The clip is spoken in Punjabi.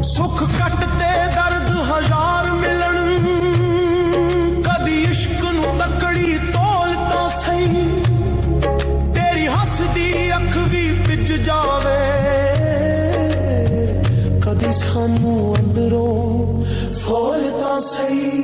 ਸੁੱਖ ਕੱਟ ਤੇ ਦਰਦ ਹਜ਼ਾਰ ਮਿਲਣ, ਕਦੀ ਇਸ਼ਕ ਨੂੰ ਤਕੜੀ ਤੋਲ ਤਾਂ ਸਹੀ, ਤੇਰੀ ਹੱਸਦੀ ਅੱਖ ਵੀ ਭਿੱਜ ਜਾਵੇ, ਕਦੀ ਸਾਨੂੰ ਅੰਦਰੋਂ ਫੋਲ ਤਾਂ ਸਹੀ।